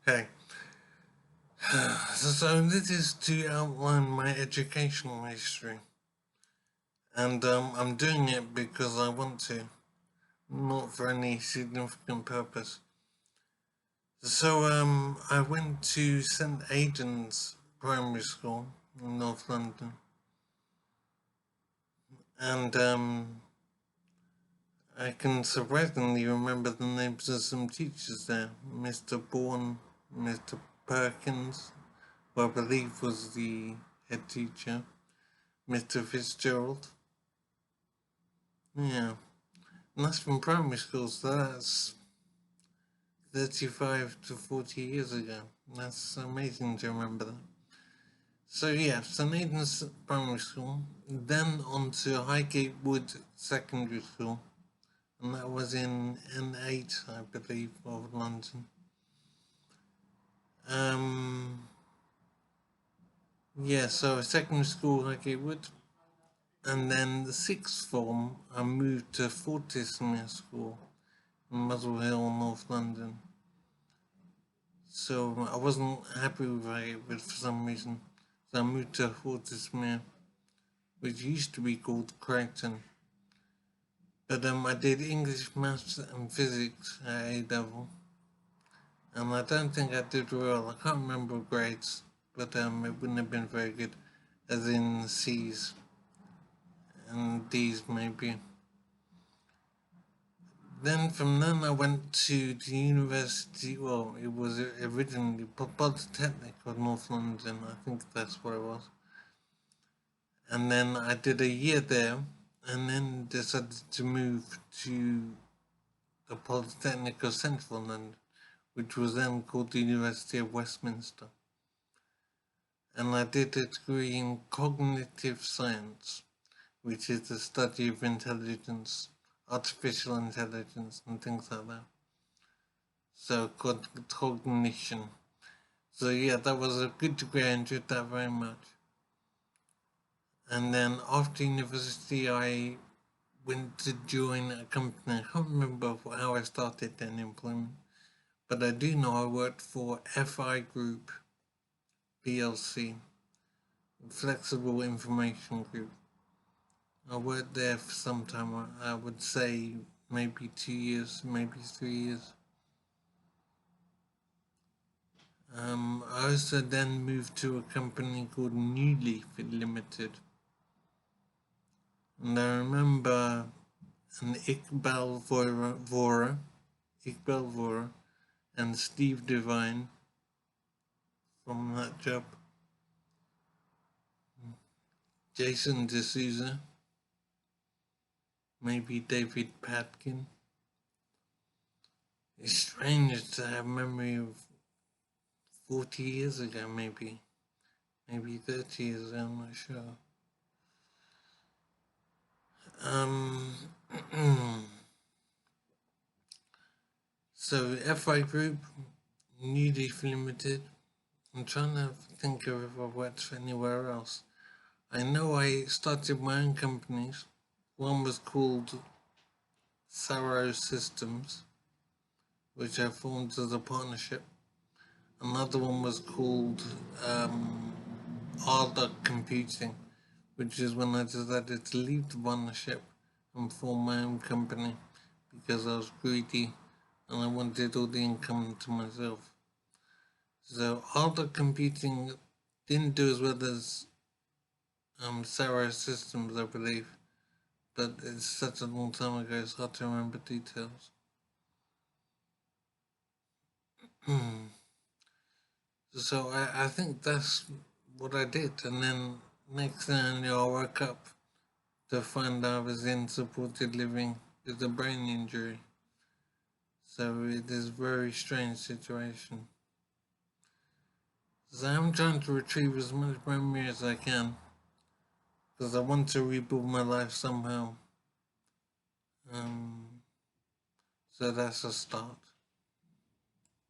Okay. So this is to outline my educational history. And I'm doing it because I want to, not for any significant purpose. So I went to St Aidan's Primary School in North London. And I can surprisingly remember the names of some teachers there. Mr. Bourne, Mr. Perkins, who I believe was the head teacher, Mr. Fitzgerald. Yeah. And that's from primary school, so that's 35 to 40 years ago. That's amazing to remember that. So yeah, St Aidan's Primary School, then on to Highgate Wood Secondary School, and that was in N8, I believe, of London. Yeah, so secondary school, Highgate Wood, and then the sixth form, I moved to Fortismere School in Muswell Hill, North London. So I wasn't happy with Highgate Wood for some reason, so I moved to Fortismere, which used to be called Crichton. But I did English, Maths and Physics at A level, and I don't think I did well. I can't remember grades, but it wouldn't have been very good, as in C's and D's maybe. Then from then I went to the university, well, it was originally Polytechnic of North London, I think that's what it was. And then I did a year there, and then decided to move to the Polytechnic of Central London, which was then called the University of Westminster. And I did a degree in cognitive science, which is the study of intelligence, artificial intelligence, and things like that. So cognition. So yeah, that was a good degree. I enjoyed that very much. And then after university, I went to join a company. I can't remember how I started then employment, but I do know I worked for FI Group PLC, Flexible Information Group. I worked there for some time. I would say maybe 2 years, maybe 3 years. I also then moved to a company called New Leaf Limited. And I remember an Iqbal Vora and Steve Devine from that job. Jason D'Souza, maybe David Patkin. It's strange to have memory of 40 years ago, maybe 30 years ago, I'm not sure. So FI Group, New Leaf Limited. I'm trying to think of if I've worked for anywhere else. I know I started my own companies. One was called Sarrow Systems, which I formed as a partnership. Another one was called Arda Computing, which is when I decided to leave the partnership and form my own company because I was greedy and I wanted all the income to myself. So Arda Computing didn't do as well as Sarrow Systems, I believe, but it's such a long time ago, it's hard to remember details. So I think that's what I did, and then next thing I knew, I woke up to find I was in supported living with a brain injury. So it is a very strange situation. So I'm trying to retrieve as much memory as I can, because I want to rebuild my life somehow. So that's a start.